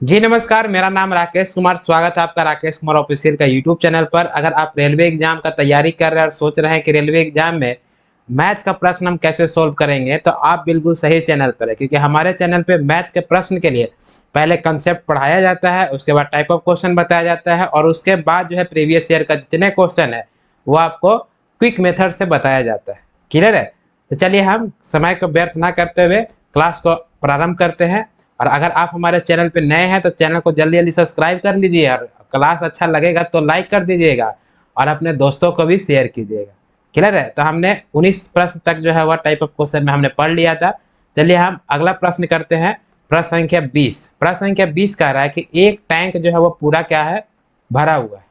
जी नमस्कार, मेरा नाम राकेश कुमार। स्वागत है आपका राकेश कुमार ऑफिशियल का यूट्यूब चैनल पर। अगर आप रेलवे एग्जाम का तैयारी कर रहे हैं और सोच रहे हैं कि रेलवे एग्जाम में मैथ का प्रश्न हम कैसे सोल्व करेंगे, तो आप बिल्कुल सही चैनल पर है, क्योंकि हमारे चैनल पे मैथ के प्रश्न के लिए पहले कंसेप्ट पढ़ाया जाता है, उसके बाद टाइप ऑफ क्वेश्चन बताया जाता है और उसके बाद जो है प्रीवियस ईयर का जितने क्वेश्चन है वो आपको क्विक मेथड से बताया जाता है। क्लियर है? तो चलिए हम समय को व्यर्थ ना करते हुए क्लास को प्रारंभ करते हैं। और अगर आप हमारे चैनल पे नए हैं तो चैनल को जल्दी जल्दी सब्सक्राइब कर लीजिए, और क्लास अच्छा लगेगा तो लाइक कर दीजिएगा और अपने दोस्तों को भी शेयर कीजिएगा। क्लियर है? तो हमने 19 प्रश्न तक जो है वह टाइप ऑफ क्वेश्चन में हमने पढ़ लिया था। चलिए हम अगला प्रश्न करते हैं। प्रश्न संख्या 20। प्रश्न संख्या 20 कह रहा है कि एक टैंक जो है वो पूरा क्या है, भरा हुआ है।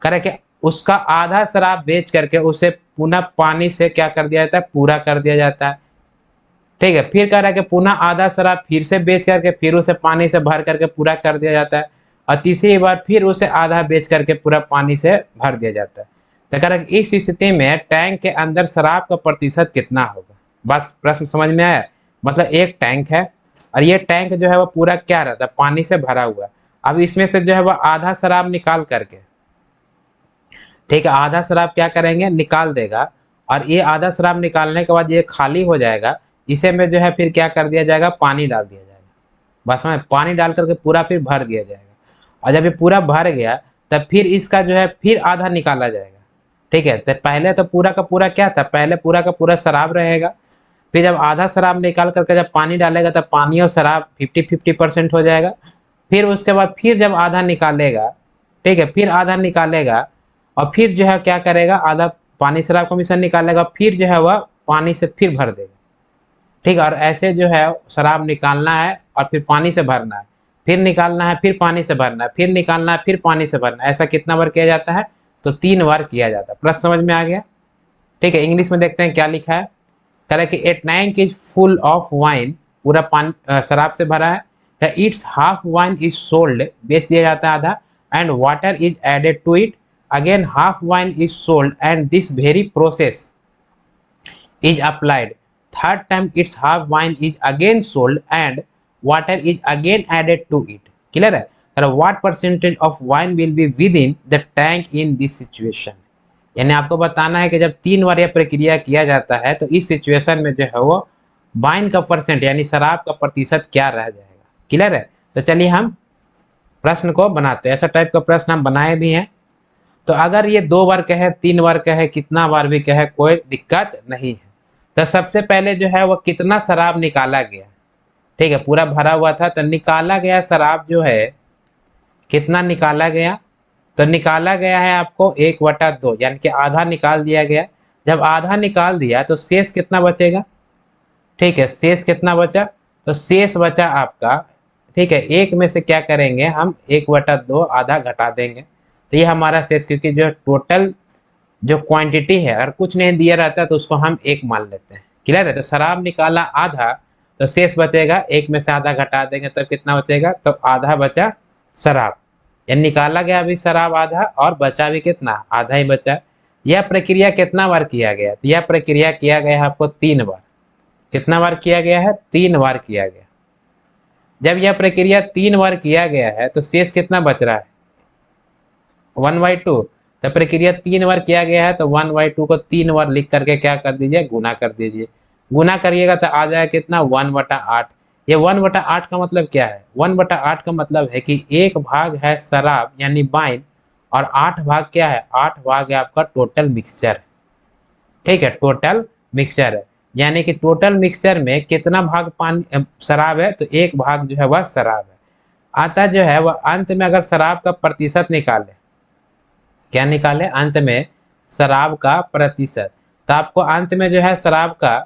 कह रहा है कि उसका आधा शराब बेच करके उसे पुनः पानी से क्या कर दिया जाता है, पूरा कर दिया जाता है। ठीक है, फिर कह रहा है कि पुनः आधा शराब फिर से बेच करके फिर उसे पानी से भर करके पूरा कर दिया जाता है, और तीसरी बार फिर उसे आधा बेच करके पूरा पानी से भर दिया जाता है। तो कह रहा है कि इस स्थिति में टैंक के अंदर शराब का प्रतिशत कितना होगा। बस प्रश्न समझ में आया? मतलब एक टैंक है और ये टैंक जो है वो पूरा क्या रहता है, पानी से भरा हुआ है। अब इसमें से जो है वो आधा शराब निकाल करके, ठीक है, आधा शराब क्या करेंगे, निकाल देगा, और ये आधा शराब निकालने के बाद ये खाली हो जाएगा। इसे में जो है फिर क्या कर दिया जाएगा, पानी डाल दिया जाएगा। बस में पानी डाल करके पूरा फिर भर दिया जाएगा, और जब ये पूरा भर गया तब फिर इसका जो है फिर आधा निकाला जाएगा। ठीक है, तो पहले तो पूरा का पूरा क्या था, पहले पूरा का पूरा शराब रहेगा। फिर जब आधा शराब निकाल करके जब पानी डालेगा तब पानी और शराब 50-50% हो जाएगा। फिर उसके बाद फिर जब आधा निकालेगा, ठीक है, फिर आधा निकालेगा और फिर जो है क्या करेगा, आधा पानी शराब का मिश्रण निकालेगा, फिर जो है वह पानी से फिर भर देगा। ठीक है, और ऐसे जो है शराब निकालना है और फिर पानी से भरना है, फिर निकालना है, फिर पानी से भरना है, फिर निकालना है, फिर पानी से भरना है। ऐसा कितना बार किया जाता है, तो 3 बार किया जाता है। प्रश्न समझ में आ गया? ठीक है, इंग्लिश में देखते हैं क्या लिखा है। कह रहा है कि a tank is full of wine, पूरा पानी शराब से भरा है। It's half wine is sold, बेच दिया जाता है आधा, and water is added to it, again half wine is sold and this very process is applied. Third time its half wine is again sold and water is again added to it. Clear है? What percentage of wine will be within the tank in this situation? यानी आपको बताना है कि जब 3 बार यह प्रक्रिया किया जाता है तो इस सिचुएशन में जो है वो वाइन का परसेंट यानी शराब का प्रतिशत क्या रह जाएगा। क्लियर है? तो चलिए हम प्रश्न को बनाते हैं। ऐसा टाइप का प्रश्न हम बनाए भी हैं। तो अगर ये 2 बार कहे, 3 बार कहे, कितना बार भी कहे, कोई दिक्कत नहीं है। तो सबसे पहले जो है वो कितना शराब निकाला गया। ठीक है, पूरा भरा हुआ था तो निकाला गया शराब जो है कितना निकाला गया, तो निकाला गया है आपको 1/2, यानी कि आधा निकाल दिया गया। जब आधा निकाल दिया तो शेष कितना बचेगा। ठीक है, शेष कितना बचा, तो शेष बचा आपका, ठीक है, एक में से क्या करेंगे हम, 1/2 आधा घटा देंगे, तो ये हमारा शेष, क्योंकि जो टोटल जो क्वांटिटी है अगर कुछ नहीं दिया रहता है तो उसको हम 1 मान लेते हैं। क्लियर है? तो शराब निकाला आधा, तो शेष बचेगा, 1 में से आधा घटा देंगे तब कितना बचेगा, तो आधा बचा शराब। या निकाला गया भी शराब आधा और बचा भी कितना, आधा ही बचा। यह प्रक्रिया कितना बार किया गया, तो यह प्रक्रिया किया गया है आपको 3 बार। कितना बार किया गया है, 3 बार किया गया। जब यह प्रक्रिया 3 बार किया गया है तो शेष कितना बच रहा है, 1/2। तो प्रक्रिया 3 बार किया गया है तो 1/2 को 3 बार लिख करके क्या कर दीजिए, गुना कर दीजिए। गुना करिएगा तो आ जाएगा कितना, 1/8। ये 1/8 का मतलब क्या है, 1/8 का मतलब है कि 1 भाग है शराब यानी वाइन, और 8 भाग क्या है, 8 भाग है आपका टोटल मिक्सचर। ठीक है, टोटल मिक्सचर है, यानी कि टोटल मिक्सचर में कितना भाग पानी शराब है, तो 1 भाग जो है वह शराब है। आता जो है वह अंत में अगर शराब का प्रतिशत निकाले, क्या निकाले, अंत में शराब का प्रतिशत, तो आपको अंत में जो है शराब का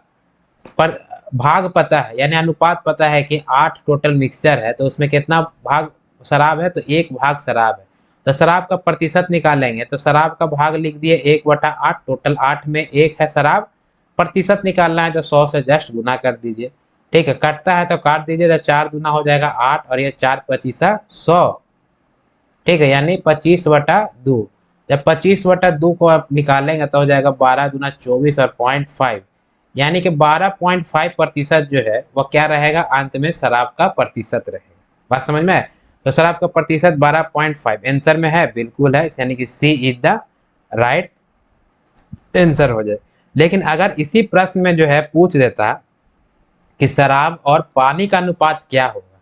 पर भाग पता है, यानी अनुपात पता है कि 8 टोटल मिक्सचर है तो उसमें कितना भाग शराब है, तो 1 भाग शराब है। तो शराब का प्रतिशत निकालेंगे तो शराब का भाग लिख दिए 1/8, टोटल 8 में 1 है शराब। प्रतिशत निकालना है तो 100 से जस्ट गुना कर दीजिए। ठीक है, कटता है तो काट दीजिए, तो 4 दूना हो जाएगा 8 और ये 4 पचीसा 100। ठीक है, यानी 25/2। जब 25/2 को आप निकालेंगे तो हो जाएगा 12 दूना 24 और 0.5, यानी कि 12.5% जो है वह क्या रहेगा, अंत में शराब का प्रतिशत रहेगा। बात समझ में है? तो शराब का प्रतिशत 12.5 आंसर में है, बिल्कुल है, यानी कि सी इज द राइट आंसर हो जाए। लेकिन अगर इसी प्रश्न में जो है पूछ देता कि शराब और पानी का अनुपात क्या होगा,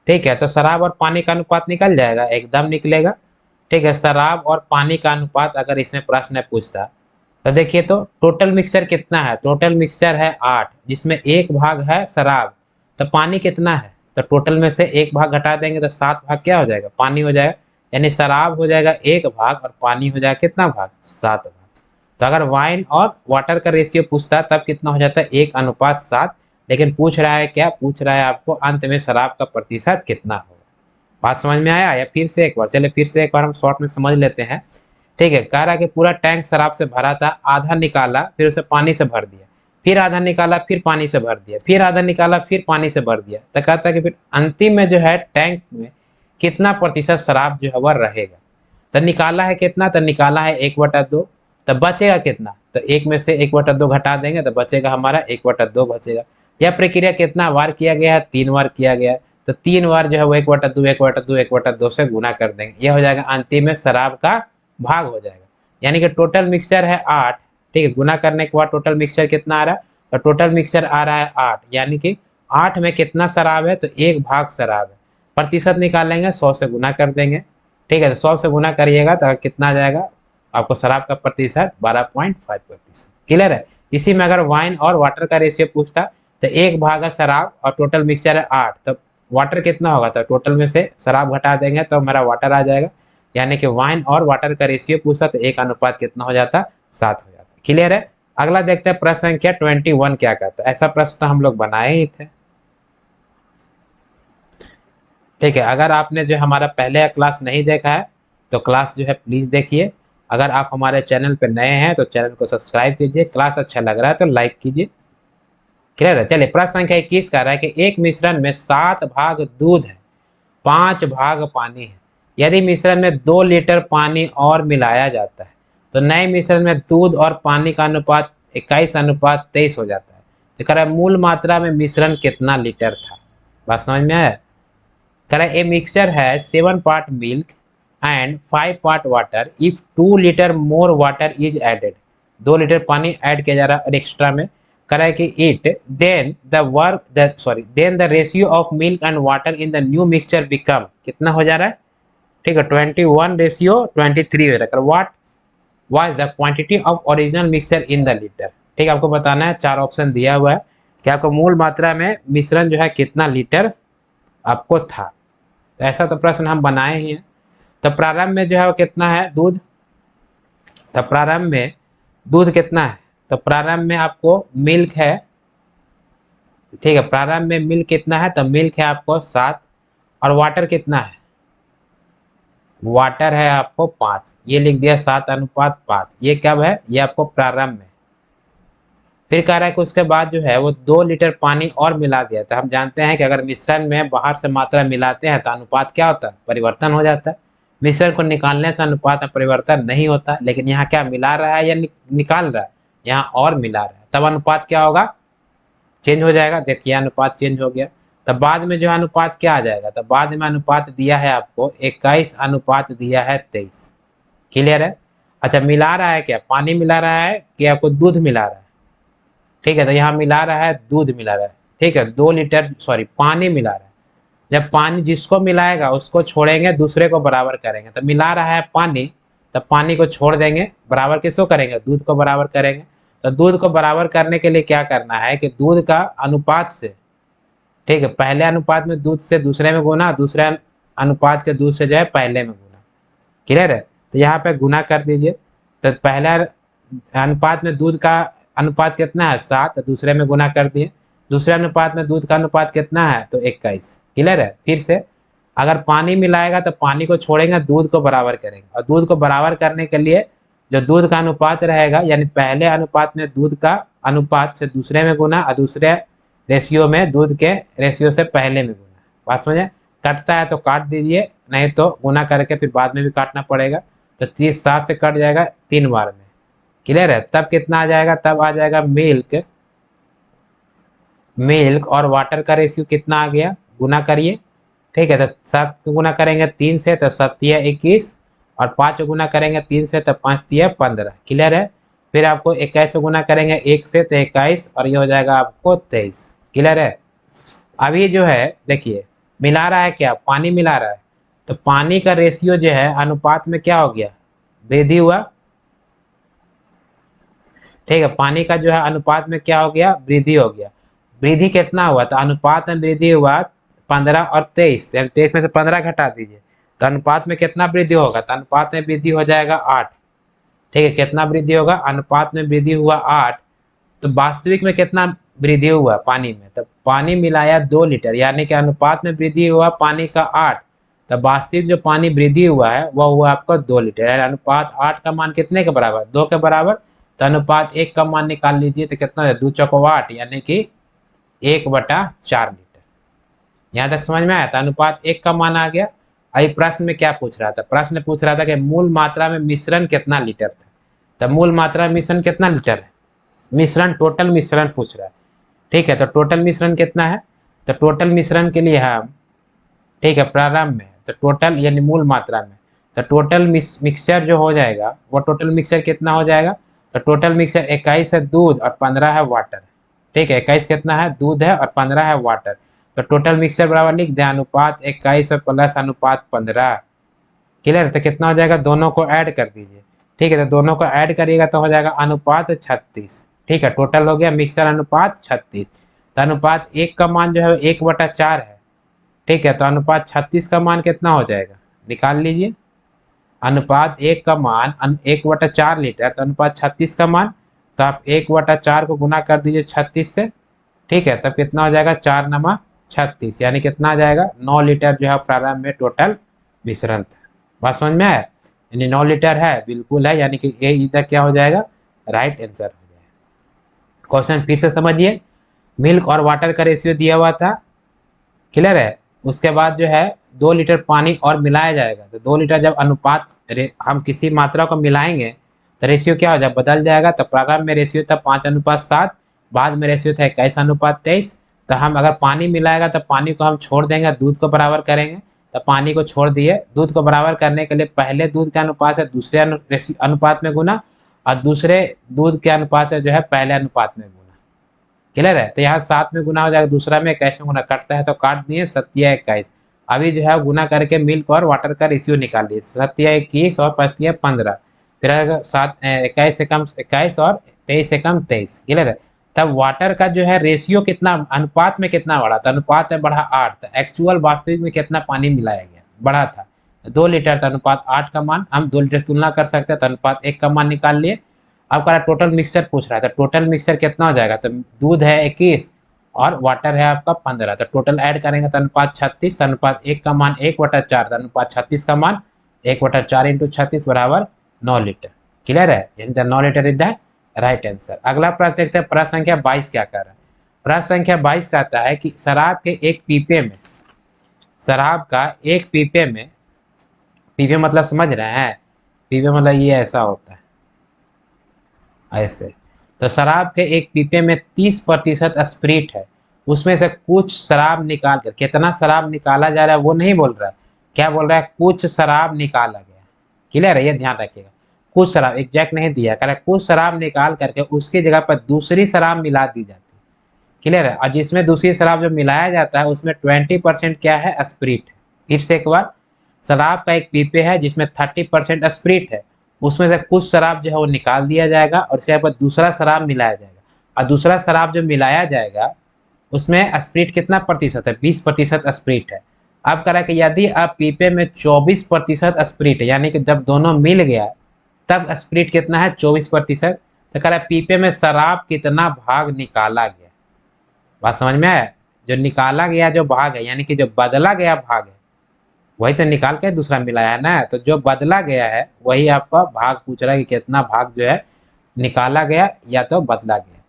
ठीक है, तो शराब और पानी का अनुपात निकल जाएगा, एकदम निकलेगा। ठीक है, शराब और पानी का अनुपात अगर इसमें प्रश्न पूछता तो देखिए, तो टोटल मिक्सचर कितना है, टोटल मिक्सचर है 8, जिसमें एक भाग है शराब, तो पानी कितना है, तो टोटल में से एक भाग घटा देंगे तो 7 भाग क्या हो जाएगा, पानी हो जाएगा। यानी शराब हो जाएगा 1 भाग और पानी हो जाएगा कितना भाग, 7 भाग। तो अगर वाइन और वाटर का रेशियो पूछता तब कितना हो जाता है, 1:7। लेकिन पूछ रहा है क्या, पूछ रहा है आपको अंत में शराब का प्रतिशत कितना होगा। बात समझ में आया या फिर से एक बार, चलिए फिर से एक बार हम शॉर्ट में समझ लेते हैं। ठीक है, कह रहा है कि पूरा टैंक शराब से भरा था, आधा निकाला फिर उसे पानी से भर दिया, फिर आधा निकाला फिर पानी से भर दिया, फिर आधा निकाला फिर पानी से भर दिया, तो कहता है कि फिर अंतिम में जो है टैंक में कितना प्रतिशत शराब जो है वह रहेगा। तो निकाला है कितना, तो निकाला है 1/2, तो बचेगा कितना, तो एक में से 1/2 घटा देंगे तो बचेगा हमारा 1/2 बचेगा। यह प्रक्रिया कितना बार किया गया है, 3 बार किया गया है, तो 3 बार जो है वो 1/2 1/2 1/2 से गुना कर देंगे, यह हो जाएगा अंतिम में शराब का भाग हो जाएगा। यानी कि टोटल मिक्सचर है 8, ठीक है, गुना करने के बाद टोटल मिक्सचर कितना आ रहा है, तो टोटल मिक्सचर आ रहा है 8, यानी कि 8 में कितना शराब है, तो 1 भाग शराब है। प्रतिशत निकालेंगे, 100 से गुना कर देंगे। ठीक है, तो 100 से गुना करिएगा तो कितना आ जाएगा आपको, शराब का प्रतिशत 12.5%। क्लियर है? इसी में अगर वाइन और वाटर का रेशियो पूछता तो 1 भाग है शराब और टोटल मिक्सचर है 8, तो वाटर कितना होगा, तो टोटल में से शराब घटा देंगे तो हमारा वाटर आ जाएगा। यानी कि वाइन और वाटर का रेशियो पूछता तो 1 अनुपात कितना हो जाता, 7 हो जाता। क्लियर है? अगला देखते हैं प्रश्न संख्या 21 क्या कहता है। ऐसा प्रश्न तो हम लोग बनाए ही थे। ठीक है, अगर आपने जो हमारा पहले क्लास नहीं देखा है तो क्लास जो है प्लीज देखिए। अगर आप हमारे चैनल पर नए हैं तो चैनल को सब्सक्राइब कीजिए, क्लास अच्छा लग रहा है तो लाइक कीजिए। क्लियर है? चलिए प्रश्न संख्या 21 कह रहा है कि एक मिश्रण में 7 भाग दूध है, 5 भाग पानी है। यदि मिश्रण में 2 लीटर पानी और मिलाया जाता है तो नए मिश्रण में दूध और पानी का अनुपात 21:23 हो जाता है। तो कह रहा है मूल मात्रा में मिश्रण कितना लीटर था। बात समझ में आया? कह रहा है ए मिक्सचर है 7 part milk and 5 part water if 2 litre more water is added. 2 litre पानी ऐड किया जा रहा है और एक्स्ट्रा में। कह रहा है कि it then the ratio of milk and water in the new mixture become, कितना हो जा रहा है, ठीक है, 21:23 हो रहा है। What was the quantity of original mixture in the litre. ठीक है, आपको बताना है, 4 ऑप्शन दिया हुआ है कि आपको मूल मात्रा में मिश्रण जो है कितना लीटर आपको था। तो ऐसा तो प्रश्न हम बनाए ही हैं। तो प्रारंभ में जो है वो कितना है दूध, तो प्रारंभ में दूध कितना है, तो प्रारंभ में आपको मिल्क है। ठीक है, प्रारंभ में मिल्क कितना है, तो मिल्क है आपको 7, और वाटर कितना है, वाटर है आपको 5, ये लिख दिया 7:5। ये कब है, ये आपको प्रारंभ में। फिर कह रहा है कि उसके बाद जो है वो 2 लीटर पानी और मिला दिया। तो हम जानते हैं कि अगर मिश्रण में बाहर से मात्रा मिलाते हैं तो अनुपात क्या होता है, परिवर्तन हो जाता है। मिश्रण को निकालने से अनुपात में परिवर्तन नहीं होता, लेकिन यहाँ क्या मिला रहा है या निकाल रहा है, यहाँ और मिला रहा है, तब अनुपात क्या होगा, चेंज हो जाएगा। देखिए अनुपात चेंज हो गया। तब बाद में जो अनुपात क्या आ जाएगा, तो बाद में अनुपात दिया है आपको 21:23। क्लियर है? अच्छा, मिला रहा है क्या, पानी मिला रहा है कि आपको दूध मिला रहा है, ठीक है, तो यहाँ मिला रहा है दूध मिला रहा है। ठीक है, 2 लीटर पानी मिला रहा है। जब पानी जिसको मिलाएगा उसको छोड़ेंगे, दूसरे को बराबर करेंगे, तो मिला रहा है पानी, तब पानी को छोड़ देंगे, बराबर किसको करेंगे, दूध को बराबर करेंगे। तो दूध को बराबर करने के लिए क्या करना है कि दूध का अनुपात से, ठीक है, पहले अनुपात में दूध से दूसरे में गुना, दूसरे अनुपात के दूध से जो है पहले में गुना। क्लियर है? तो यहाँ पे गुना कर दीजिए। तो पहला अनुपात में दूध का अनुपात कितना है, 7, तो दूसरे में गुना कर दिए। दूसरे अनुपात में दूध का अनुपात कितना है, तो 21। क्लियर है? फिर से अगर पानी मिलाएगा तो पानी को छोड़ेंगे, दूध को बराबर करेंगे, और दूध को बराबर करने के लिए जो दूध का अनुपात रहेगा, यानी पहले अनुपात में दूध का अनुपात से दूसरे में गुना, और दूसरे रेशियो में दूध के रेशियो से पहले में गुना। बात समझे? कटता है तो काट दीजिए, नहीं तो गुना करके फिर बाद में भी काटना पड़ेगा। तो 30 7 से कट जाएगा 3 बार में। क्लियर है? तब कितना आ जाएगा, तब आ जाएगा मिल्क, मिल्क और वाटर का रेशियो कितना आ गया, गुना करिए। ठीक है, तो 7 को गुना करेंगे 3 से तो 7 या 21, और 5 को गुना करेंगे 3 से तो 5 या 15। क्लियर है। फिर आपको 21 को गुना करेंगे 1 से तो 21, और ये हो जाएगा आपको 23। क्लियर है। अभी जो है देखिए, मिला रहा है क्या, पानी मिला रहा है, तो पानी का रेशियो जो है अनुपात में क्या हो गया, वृद्धि हुआ। ठीक है, पानी का जो है अनुपात में क्या हो गया, वृद्धि हो गया। वृद्धि कितना हुआ, तो अनुपात में वृद्धि हुआ 15 और 23, 23 में से 15 घटा दीजिए, तो अनुपात में कितना वृद्धि होगा, तो अनुपात में वृद्धि हो जाएगा 8। ठीक है, कितना वृद्धि होगा, अनुपात में वृद्धि हुआ 8। तो वास्तविक में कितना वृद्धि हुआ पानी में, तो पानी मिलाया 2 लीटर, यानी कि अनुपात में वृद्धि हुआ पानी का 8, तो वास्तविक जो पानी वृद्धि हुआ है वह हुआ आपका 2 लीटर। यानी अनुपात 8 का मान कितने के बराबर, 2 के बराबर। तो अनुपात 1 का मान निकाल लीजिए, तो कितना है, 2 चौको 8, यानी कि 1/4 लीटर। यहाँ तक समझ में आया, तो अनुपात 1 का मान आ गया। अभी प्रश्न में क्या पूछ रहा था, प्रश्न पूछ रहा था कि मूल मात्रा में मिश्रण कितना लीटर था। तो मूल मात्रा में मिश्रण कितना लीटर है, मिश्रण टोटल मिश्रण पूछ रहा है। ठीक है, तो टोटल मिश्रण कितना है, तो टोटल मिश्रण के लिए हम, ठीक है, प्रारंभ में, तो टोटल यानी मूल मात्रा में, तो टोटल मिक्सचर जो हो जाएगा वो टोटल मिक्सचर कितना हो जाएगा, तो टोटल मिक्सचर 21 है दूध और 15 है वाटर। ठीक है, 21 कितना है, दूध है, और 15 है वाटर। तो टोटल मिक्सचर बराबर लिख दें अनुपात 21 प्लस अनुपात 15। क्लियर, तो कितना हो जाएगा, दोनों को ऐड कर दीजिए। ठीक है, तो दोनों को ऐड करिएगा तो हो जाएगा अनुपात 36। ठीक है, टोटल हो गया मिक्सर अनुपात 36। तो अनुपात 1 का मान जो है 1/4 है। ठीक है, तो अनुपात 36 का मान कितना हो जाएगा, निकाल लीजिए। अनुपात 1 का मान 1/4 लीटर, तो अनुपात 36 का मान, तो आप 1/4 को गुना कर दीजिए 36 से। ठीक है, तब कितना हो जाएगा, 4×9 = 36, यानी कितना आ जाएगा, 9 लीटर जो है प्रारंभ में टोटल मिश्रण था। बात समझ में आया, यानी 9 लीटर है, बिल्कुल है, यानी कि ए इधर क्या हो जाएगा, राइट आंसर हो जाएगा। क्वेश्चन फिर से समझिए, मिल्क और वाटर का रेशियो दिया हुआ था। क्लियर है। उसके बाद जो है 2 लीटर पानी और मिलाया जाएगा, तो 2 लीटर जब अनुपात हम किसी मात्रा को मिलाएंगे तो रेशियो क्या हो जाए, बदल जाएगा। तो प्रारंभ में रेशियो था 5:7, बाद में रेशियो था 21:23। तो हम अगर पानी मिलाएगा तो पानी को हम छोड़ देंगे, दूध को बराबर करेंगे। तो पानी को छोड़ दिए, दूध को बराबर करने के लिए पहले दूध के अनुपात से दूसरे अनुपात में गुना, और दूसरे दूध के अनुपात से जो है पहले अनुपात में गुना। क्लियर है। तो यहाँ 7 में गुना हो जाएगा, दूसरा में 21 में गुना, कटता है तो काट दिए, 7×21। अभी जो है गुना करके मिल्क और वाटर का रेशियो निकाल लिए, 7×21 और 5×15। फिर आएगा 21 से कम 21 और 23 से कम 23। क्लियर है। तब वाटर का जो है रेशियो कितना, अनुपात में कितना बढ़ा, तो अनुपात में बढ़ा 8। तो एक्चुअल वास्तविक में कितना पानी मिलाया गया, बढ़ा था 2 लीटर, तो अनुपात 8 का मान, हम 2 लीटर तुलना कर सकते हैं, तो अनुपात 1 का मान निकाल लिए। अब कह रहा टोटल मिक्सचर पूछ रहा है, तो टोटल मिक्सचर कितना हो जाएगा, तो दूध है 21 और वाटर है आपका 15, तो टोटल ऐड करेंगे तो अनुपात 36। अनुपात 1 का मान 1/4, अनुपात 36 का मान 1/4 × 36 बराबर 9 लीटर। क्लियर है, यानी 9 litre is the right answer. अगला प्रश्न देखते हैं, प्रश्न संख्या 22 क्या कर रहा है। प्रश्न संख्या 22 कहता है कि शराब के एक पीपे में, शराब का एक पीपे में, पीपे मतलब समझ रहे हैं, पीपे मतलब ये ऐसा होता है ऐसे। तो शराब के एक पीपे में 30% स्प्रिट है, उसमें से कुछ शराब निकाल कर, कितना शराब निकाला जा रहा है वो नहीं बोल रहा है, क्या बोल रहा है, कुछ शराब निकाला गया। क्लियर है, ये ध्यान रखिएगा, कुछ शराब एग्जैक्ट नहीं दिया, कह रहा है कुछ शराब निकाल करके उसकी जगह पर दूसरी शराब मिला दी जाती है। क्लियर है। और जिसमें दूसरी शराब जो मिलाया जाता है उसमें 20% क्या है, स्प्रिट है। फिर से एक बार, शराब का एक पीपे है जिसमें 30% स्प्रिट है, उसमें से कुछ शराब जो है वो निकाल दिया जाएगा और उसके बाद दूसरा शराब मिलाया जाएगा, और दूसरा शराब जो मिलाया जाएगा उसमें स्प्रिट कितना प्रतिशत है, 20% स्प्रिट है। अब कह रहा है कि यदि आप पीपे में 24% स्प्रिट है, यानी कि जब दोनों मिल गया तब स्प्रिट कितना है, 24%। तो कह रहा है पीपे में शराब कितना भाग निकाला गया। बात समझ में आया, जो निकाला गया जो भाग है, यानी कि जो बदला गया भाग है, वही तो निकाल के दूसरा मिलाया है ना, तो जो बदला गया है वही आपका भाग पूछ रहा है कि कितना भाग जो है निकाला गया या तो बदला गया।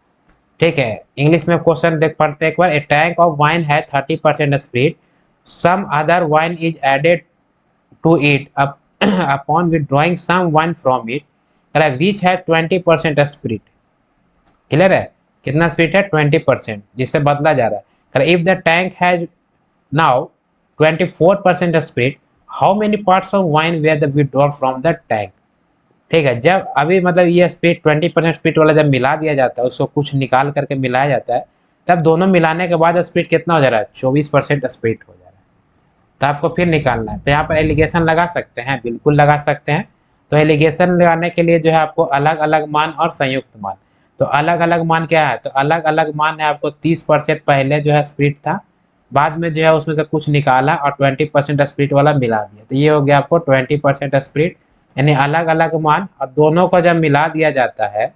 ठीक है, इंग्लिश में क्वेश्चन देख पढ़ते हैं एक बार। ए टैंक ऑफ वाइन है 30% spirit, some other wine is added to it upon withdrawing some wine from it, which है 20% स्प्रिट। क्लियर है, कितना स्प्रिट है, 20%, जिससे बदला जा रहा है। If the tank has now 24% spirit, how many parts of wine were the withdrawal from the tank. ठीक है, जब अभी मतलब ये स्पिरिट 20% स्पिरिट वाला जब मिला दिया जाता है, उसको कुछ निकाल करके मिलाया जाता है, तब दोनों मिलाने के बाद स्पिरिट कितना हो जा रहा है, 24% स्पिरिट हो जा रहा है। तो आपको फिर निकालना है। तो यहाँ पर एलिगेशन लगा सकते हैं, बिल्कुल लगा सकते हैं। तो एलिगेशन लगाने के लिए जो है आपको अलग अलग मान और संयुक्त मान। तो अलग अलग मान क्या है, तो अलग अलग मान है आपको 30% पहले जो है स्पिरिट था, बाद में जो है उसमें से कुछ निकाला और 20% स्पिरिट वाला मिला दिया। तो ये हो गया आपको 20% स्पिरिट, यानी अलग अलग मान, और दोनों को जब मिला दिया जाता है,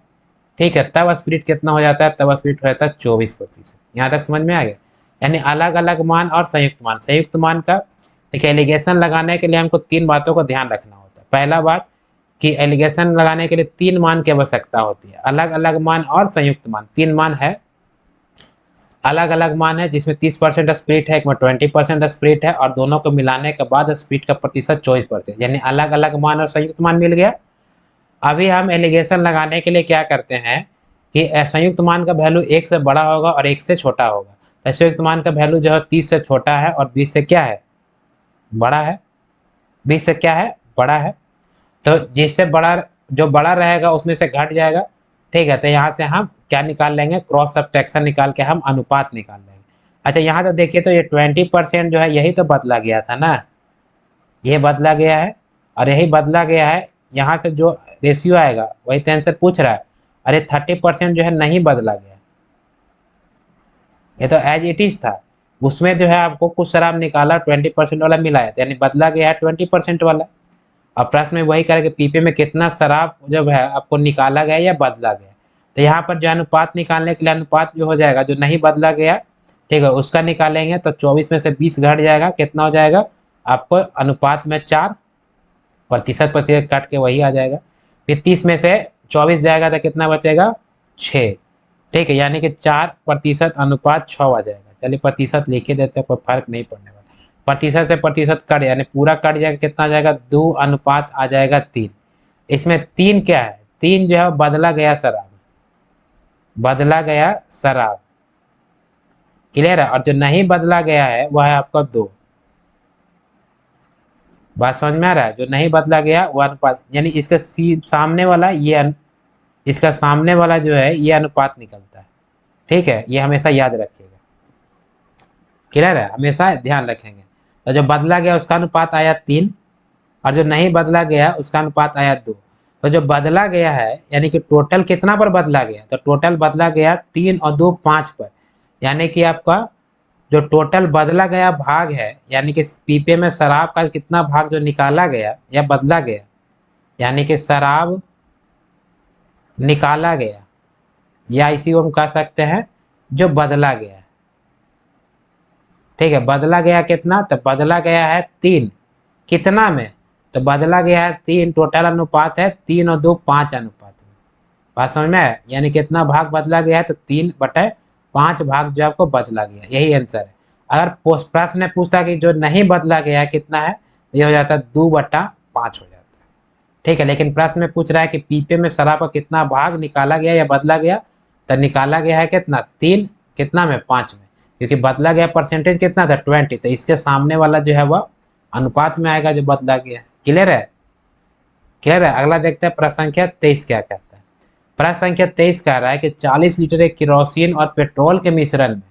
ठीक है, तब स्पिरिट कितना हो जाता है, तब स्पिरिट हो जाता है 24%। यहाँ तक समझ में आ गया। यानी अलग अलग मान और संयुक्त मान। संयुक्त मान का देखिए, एलिगेशन लगाने के लिए हमको तीन बातों को ध्यान रखना होता है। पहला बात कि एलिगेशन लगाने के लिए तीन मान की आवश्यकता होती है, अलग अलग मान और संयुक्त मान। तीन मान है, अलग अलग मान है जिसमें 30% स्प्लिट है, एक में 20% स्प्लिट है, और दोनों को मिलाने के बाद स्प्लिट का प्रतिशत 24%, यानी अलग अलग मान और संयुक्त मान मिल गया। अभी हम एलिगेशन लगाने के लिए क्या करते हैं कि संयुक्त मान का वैल्यू 1 से बड़ा होगा और 1 से छोटा होगा। तो संयुक्त मान का वैल्यू जो है 30 से छोटा है और 20 से क्या है, बड़ा है। 20 से क्या है, बड़ा है। तो जिससे बड़ा, जो बड़ा रहेगा उसमें से घट जाएगा। ठीक है, तो यहाँ से हम क्या निकाल लेंगे, क्रॉस सब्ट्रैक्शन निकाल के हम अनुपात निकाल लेंगे। अच्छा, यहाँ तो देखिए, तो ये 20% जो है यही तो बदला गया था ना, ये बदला गया है और यही बदला गया है। यहाँ से जो रेशियो आएगा वही तो आंसर पूछ रहा है। अरे 30% जो है नहीं बदला गया, ये तो एज इट इज था। उसमें जो है आपको कुछ शराब निकाला, 20% वाला मिलाया, यानी बदला गया है 20% वाला। अब प्रश्न में वही करें कि पीपे में कितना शराब जब है आपको निकाला गया या बदला गया। तो यहाँ पर जो अनुपात निकालने के लिए अनुपात जो हो जाएगा, जो नहीं बदला गया, ठीक है, उसका निकालेंगे तो 24 में से 20 घट जाएगा, कितना हो जाएगा आपको, अनुपात में 4, प्रतिशत प्रतिशत काट के वही आ जाएगा। फिर 30 में से 24 जाएगा तो कितना बचेगा, 6। ठीक है, यानी कि 4% अनुपात 6 आ जाएगा। चलिए प्रतिशत लिख ही देते हैं, कोई फर्क नहीं पड़ने वाला। प्रतिशत से प्रतिशत कट, यानी पूरा कट जाएगा, कितना आ जाएगा, 2 अनुपात आ जाएगा 3। इसमें 3 क्या है, 3 जो है बदला गया शराब, बदला गया शराब, क्लियर है। और जो नहीं बदला गया है वह है आपका 2। बात समझ में आ रहा है, जो नहीं बदला गया वह अनुपात, यानी इसका सामने वाला ये इसका सामने वाला जो है ये अनुपात निकलता है। ठीक है, ये हमेशा याद रखिएगा, क्लियर है, हमेशा ध्यान रखेंगे। तो जो बदला गया उसका अनुपात आया 3, और जो नहीं बदला गया उसका अनुपात आया 2। तो जो बदला गया है, यानी कि टोटल कितना पर बदला गया, तो टोटल बदला गया 3 और 2 5 पर। यानी कि आपका जो टोटल बदला गया भाग है, यानी कि पीपे में शराब का कितना भाग जो निकाला गया या बदला गया, यानी कि शराब निकाला गया, या इसी को हम कह सकते हैं जो बदला गया। ठीक है, बदला गया कितना, तो बदला गया है 3, कितना में, तो बदला गया है 3, टोटल अनुपात है 3 और 2 5 अनुपात में। बात समझ में है, यानी कितना भाग बदला गया है, तो 3/5 भाग जो आपको बदला गया, यही आंसर है। अगर प्रश्न पूछता कि जो नहीं बदला गया कितना है, तो ये हो जाता है 2/5 हो जाता है। ठीक है, लेकिन प्रश्न में पूछ रहा है कि पीपे में शराब का कितना भाग निकाला गया या बदला गया, तो निकाला गया है कितना, 3, कितना में, 5 में, क्योंकि बदला गया परसेंटेज कितना था, 20। तो इसके सामने वाला जो है वह अनुपात में आएगा जो बदला गया। क्लियर है, क्लियर है। अगला देखते हैं प्रश्न संख्या 23 क्या कहता है। प्रश्न संख्या 23 कह रहा है कि 40 लीटर केरोसिन और पेट्रोल के मिश्रण में,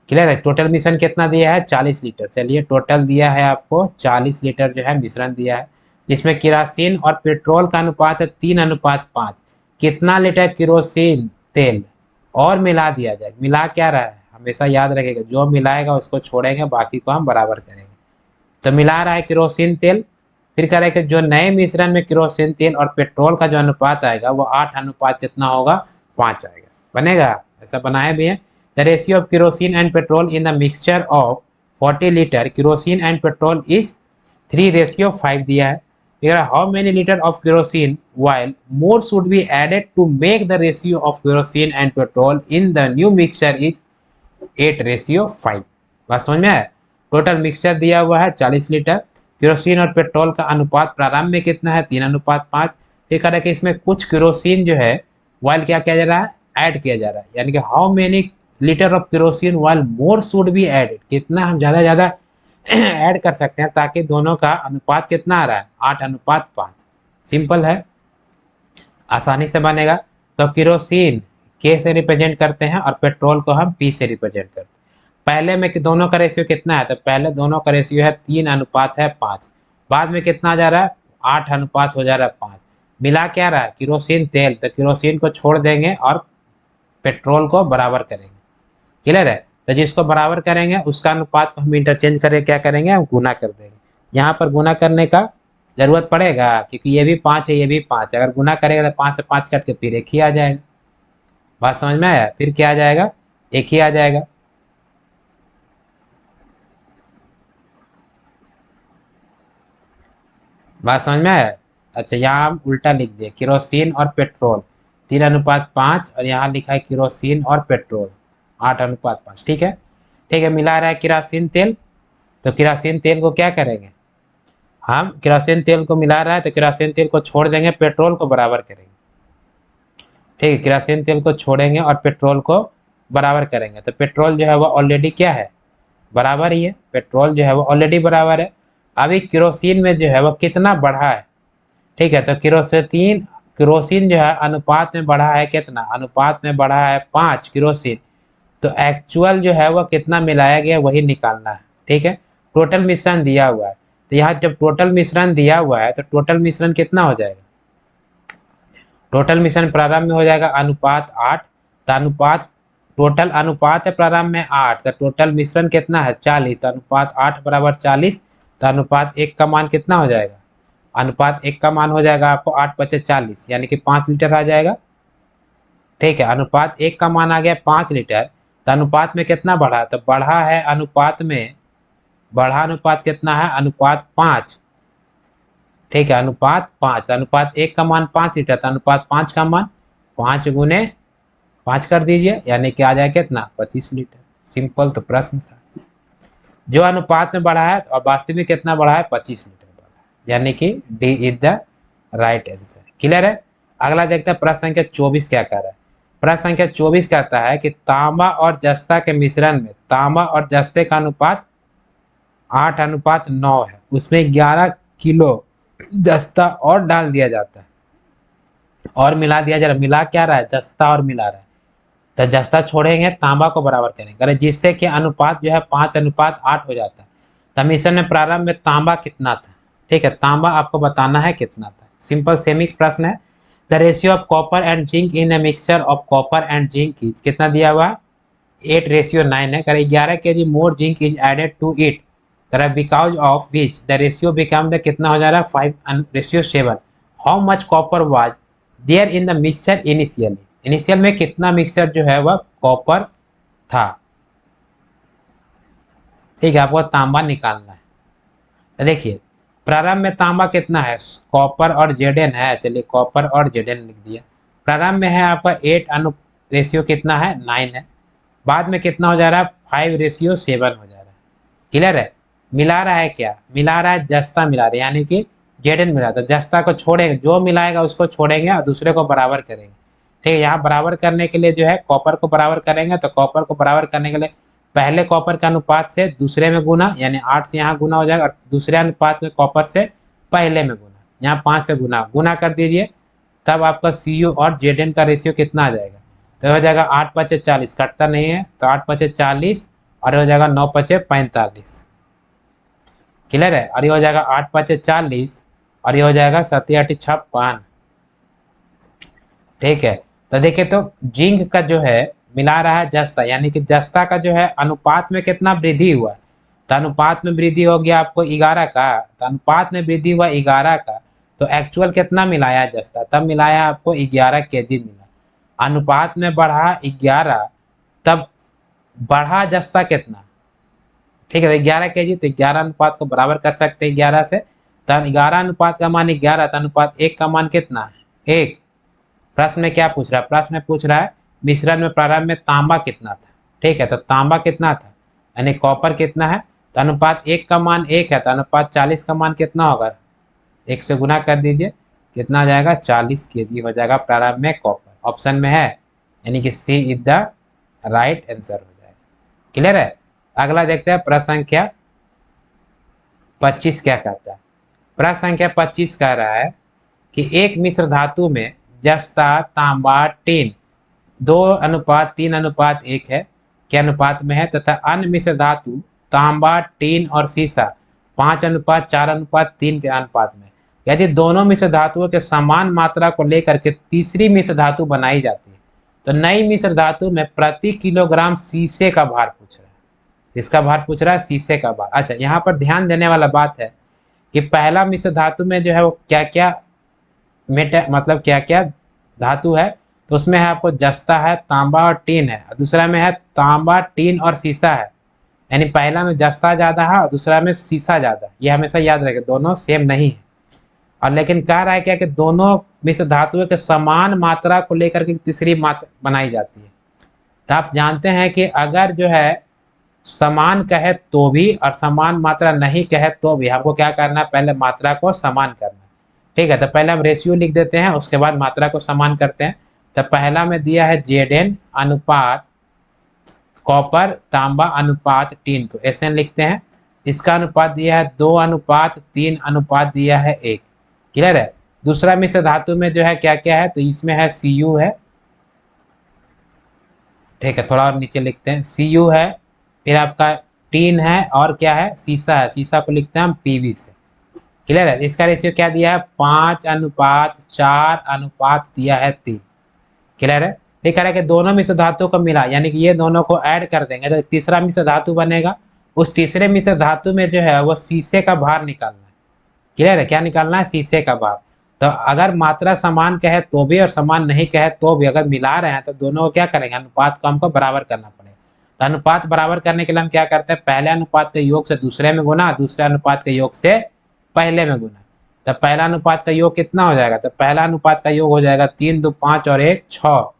क्लियर है, टोटल मिश्रण कितना दिया है, 40 लीटर। चलिए, टोटल दिया है आपको 40 लीटर जो है मिश्रण दिया है, जिसमें केरोसिन और पेट्रोल का अनुपात है 3:5। कितना लीटर केरोसिन तेल और मिला दिया जाए, मिला क्या रहा है, हमेशा याद रखेगा, जो मिलाएगा उसको छोड़ेंगे, बाकी को हम बराबर करेंगे। तो मिला रहा है केरोसिन तेल, फिर कह रहे हैं कि जो नए मिश्रण में केरोसिन तेल और पेट्रोल का जो अनुपात आएगा वो 8 अनुपात कितना होगा, 5 आएगा। बनेगा, ऐसा बनाए भी है। The ratio of kerosene and petrol in the mixture of 40 litre kerosene and petrol is 3:5 दिया है। फिर how many litre of kerosene while more should be added to make the ratio of kerosene and petrol in the new mixture is 8:5। बात समझ में आया। Total mixture दिया हुआ है 40 लीटर, केरोसिन और पेट्रोल का अनुपात प्रारंभ में कितना है, 3:5। फिर कह रहा है कि इसमें कुछ केरोसिन जो है वाइल क्या किया जा रहा है, ऐड किया जा रहा है, यानी कि how many litre of kerosene while more should be added, कितना हम ज़्यादा ऐड कर सकते हैं ताकि दोनों का अनुपात कितना आ रहा है 8:5। सिंपल है, आसानी से बनेगा। तो केरोसिन के से रिप्रेजेंट करते हैं और पेट्रोल को हम पी से रिप्रेजेंट करते हैं। पहले में कि दोनों का रेशियो कितना है, तो पहले दोनों का रेशियो है 3:5 बाद में कितना आ जा रहा है 8 अनुपात हो जा रहा है 5। मिला क्या रहा है केरोसिन तेल, तो केरोसिन को छोड़ देंगे और पेट्रोल को बराबर करेंगे। क्लियर है, तो जिसको बराबर करेंगे उसका अनुपात को हम इंटरचेंज करके क्या करेंगे, हम गुना कर देंगे। यहाँ पर गुना करने का जरूरत पड़ेगा क्योंकि ये भी 5 है ये भी 5 है। अगर गुना करेगा तो 5 से 5 कट के फिर एक ही आ जाएगा। बात समझ में आया, फिर क्या आ जाएगा एक ही आ जाएगा। बात समझ में आया। अच्छा यहाँ हम उल्टा लिख दिए केरोसिन और पेट्रोल 3:5 और यहाँ लिखा है केरोसिन और पेट्रोल 8:5। ठीक है, ठीक है। मिला रहा है केरोसिन तेल, तो केरोसिन तेल को क्या करेंगे हम, केरोसिन तेल को मिला रहा है तो केरोसिन तेल को छोड़ देंगे, पेट्रोल को बराबर करेंगे। ठीक है, केरोसिन तेल को छोड़ेंगे और पेट्रोल को बराबर करेंगे। तो पेट्रोल जो है वो ऑलरेडी क्या है बराबर ही है, पेट्रोल जो है वो ऑलरेडी बराबर है। अभी केरोसिन में जो है वो कितना बढ़ा है, ठीक है, तो केरोसिन केरोसिन जो है अनुपात में बढ़ा है कितना, अनुपात में बढ़ा है 5 केरोसिन। तो एक्चुअल जो है वो कितना मिलाया गया वही निकालना है। ठीक है, टोटल मिश्रण दिया हुआ है, तो यहाँ जब टोटल मिश्रण दिया हुआ है तो टोटल मिश्रण कितना हो जाएगा, टोटल मिश्रण प्रारंभ में हो जाएगा अनुपात 8। तो अनुपात टोटल अनुपात है प्रारंभ में 8, तो टोटल मिश्रण कितना है 40, तो अनुपात 8 बराबर 40। तो अनुपात 1 का मान कितना हो जाएगा, अनुपात 1 का मान हो जाएगा आपको 8×5 = 40 यानी कि 5 लीटर आ जाएगा। ठीक है, अनुपात 1 का मान आ गया 5 लीटर। तो अनुपात में कितना बढ़ा, तो बढ़ा है अनुपात में, बढ़ा अनुपात कितना है अनुपात 5। ठीक है, अनुपात 5, अनुपात 1 का मान 5 लीटर, तो अनुपात 5 का मान 5 × 5 कर दीजिए यानी कि आ जाए कितना 25 लीटर। सिंपल, तो प्रश्न था जो अनुपात में बढ़ा है और वास्तविक में कितना बढ़ा है 25 लीटर बढ़ा है, यानी कि D is the right answer. Clear है। अगला देखते हैं प्रश्न संख्या 24 क्या कर रहा है। प्रश्न संख्या 24 कहता है कि तांबा और जस्ता के मिश्रण में तांबा और जस्ते का अनुपात 8:9 है, उसमें 11 किलो जस्ता और डाल दिया जाता है और मिला दिया जा रहा है। मिला क्या रहा है जस्ता और मिला रहा है, तो जस्ता छोड़ेंगे तांबा को बराबर करेंगे, अरे जिससे कि अनुपात जो है 5:8 हो जाता है। तो मिश्रण में प्रारंभ में तांबा कितना था, ठीक है, तांबा आपको बताना है कितना था। सिंपल सेमिक प्रश्न है। The ratio of copper and zinc in a mixture of copper and zinc is कितना दिया हुआ 8:9 है। करे 11 kg more zinc is added to it, करे because of which the ratio become the कितना हो जा रहा है 5:7। How much copper was there in the mixture initially, initial में कितना मिक्सचर जो है वह कॉपर था। ठीक है, आपको तांबा निकालना है। तो देखिए प्रारंभ में तांबा कितना है, कॉपर और जेडन है, चलिए कॉपर और जेडन लिख दिया। प्रारंभ में है आपका 8 अनु रेशियो कितना है 9 है, बाद में कितना हो जा रहा है 5:7 हो जा रहा है। क्लियर है। मिला रहा है क्या, मिला रहा है जस्ता मिला रहा है यानी कि जेडन मिला, तो जस्ता को छोड़ेंगे, जो मिलाएगा उसको छोड़ेंगे और दूसरे को बराबर करेंगे। ठीक है, यहाँ बराबर करने के लिए जो है कॉपर को बराबर करेंगे, तो कॉपर को बराबर करने के लिए पहले कॉपर के अनुपात से दूसरे में गुना, यानी 8 से यहाँ गुना हो जाएगा और दूसरे अनुपात में कॉपर से पहले में गुना, यहाँ 5 से गुना गुना कर दीजिए। तब आपका सी और जेडन का रेशियो कितना आ जाएगा, तो हो जाएगा 8×5 = 40, कटता नहीं है तो 8×5 = 40 और हो जाएगा 9×5 = 45। क्लियर है, और ये हो जाएगा 8×5 = 40 और ये हो जाएगा 7×8 = 56। ठीक है, तो देखिए तो जिंक का जो है मिला रहा है जस्ता, यानी कि जस्ता का जो है अनुपात में कितना वृद्धि हुआ, तो अनुपात में वृद्धि हो गया आपको 11 का, तो अनुपात में वृद्धि हुआ 11 का, तो एक्चुअल कितना मिलाया जस्ता, तब मिलाया आपको 11 kg मिला। अनुपात में बढ़ा 11, तब बढ़ा जस्ता कितना, ठीक है, तो 11 kg, तो 11 अनुपात को बराबर कर सकते हैं 11 से, तो 11 अनुपात का मान 11, तो अनुपात 1 का मान कितना है 1। प्रश्न में क्या पूछ रहा है, प्रश्न में पूछ रहा है मिश्रण में प्रारंभ में तांबा कितना था। ठीक है, तो तांबा कितना था यानी कॉपर कितना है, तो अनुपात 1 का मान 1 है, तो अनुपात 40 का मान कितना होगा 1 से गुना कर दीजिए, कितना आ जाएगा 40 kg हो जाएगा प्रारंभ में कॉपर, ऑप्शन में है यानी कि सी इज द राइट आंसर हो जाएगा। क्लियर है। अगला देखते हैं प्रश्न संख्या 25 क्या कहता है? प्रश्न संख्या 25 कह रहा है कि एक मिश्र धातु में जस्ता, तांबा, टिन 2:3:1 है के अनुपात में है, तथा अन्य मिश्र धातु तांबा, टिन और सीसा 5:4:3 के अनुपात में। यदि दोनों मिश्र धातुओं के समान मात्रा को लेकर के तीसरी मिश्र धातु बनाई जाती है, तो नई मिश्र धातु में प्रति किलोग्राम शीशे का भार पूछ रहा है। इसका भार पूछ रहा है, शीशे का भार। अच्छा, यहाँ पर ध्यान देने वाला बात है कि पहला मिश्र धातु में जो है वो क्या क्या मतलब क्या क्या धातु है, तो उसमें है आपको जस्ता है, तांबा और टीन है, और दूसरा में है तांबा, टीन और सीसा है। यानी पहला में जस्ता ज्यादा है और दूसरा में सीसा ज्यादा है। ये हमेशा याद रखें, दोनों सेम नहीं है। और लेकिन कह रहा है क्या कि दोनों मिश्र धातुओं के समान मात्रा को लेकर के तीसरी मात्रा बनाई जाती है। तो आप जानते हैं कि अगर जो है समान कहे तो भी और समान मात्रा नहीं कहे तो भी हमको क्या करना है, पहले मात्रा को समान करना है। ठीक है, तो पहले हम रेशियो लिख देते हैं, उसके बाद मात्रा को समान करते हैं। तो पहला में दिया है Zn अनुपात कॉपर, तांबा अनुपात टीन को Sn लिखते हैं। इसका अनुपात दिया है 2:3 अनुपात दिया है 1। क्लियर है? दूसरा मिश्र धातु में जो है क्या क्या है, तो इसमें है Cu है। ठीक है, थोड़ा और नीचे लिखते हैं, Cu है, फिर आपका टीन है और क्या है, सीसा है। सीसा को लिखते हैं हम Pb से। क्लियर है? इसका रेशियो क्या दिया है, 5:4 अनुपात दिया है 3। क्लियर है? ये कह रहा है कि दोनों मिश्र धातु को मिला, यानी कि ये दोनों को ऐड कर देंगे तो तीसरा मिश्र धातु बनेगा। उस तीसरे मिश्र धातु में जो है वो शीशे का भार निकालना है। क्लियर है? क्या निकालना है, शीशे का भार। तो अगर मात्रा समान कहे तो भी और समान नहीं कहे तो भी अगर मिला रहे हैं तो दोनों को क्या करेंगे, अनुपात को हमको बराबर करना पड़ेगा। तो अनुपात बराबर करने के लिए हम क्या करते हैं, पहले अनुपात के योग से दूसरे में गुना, दूसरे अनुपात के योग से पहले में गुना। तो पहला अनुपात का योग कितना हो जाएगा, तो पहला अनुपात का योग हो जाएगा 3 2 5 और 1 6।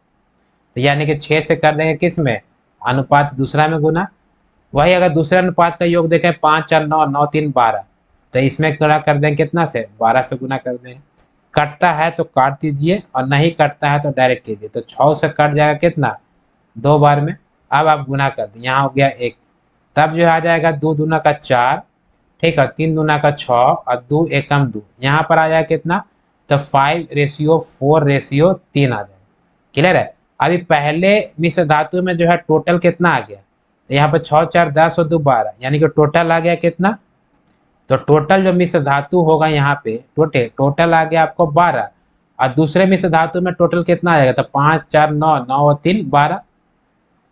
तो यानी कि 6 से कर देंगे किस में, अनुपात दूसरा में गुना। वही अगर दूसरे अनुपात का योग देखें 5 4 9 9 3 12, तो इसमें गुना कर देंगे कितना से, 12 से गुना कर देंगे। कटता है तो काट दीजिए और नहीं कटता है तो डायरेक्ट कीजिए। तो 6 से कट जाएगा कितना, 2 बार में। अब आप गुना कर दें, यहाँ हो गया 1, तब जो आ जाएगा 2 दूना का 4, ठीक है, 3 दूना का 6 और 2 एकम 2, यहाँ पर आ जाएगा कितना, तो 5:4:3 आ जाएगा। क्लियर है? अभी पहले मिश्र धातु में जो है टोटल कितना आ गया, तो यहाँ पर 6 4 10 और 2 12, यानी कि टोटल आ गया कितना, तो टोटल जो मिश्र धातु होगा यहाँ पे टोटल आ गया आपको 12। और दूसरे मिश्र धातु में टोटल कितना आ जाएगा, तो 5 4 9 9 और 3 12।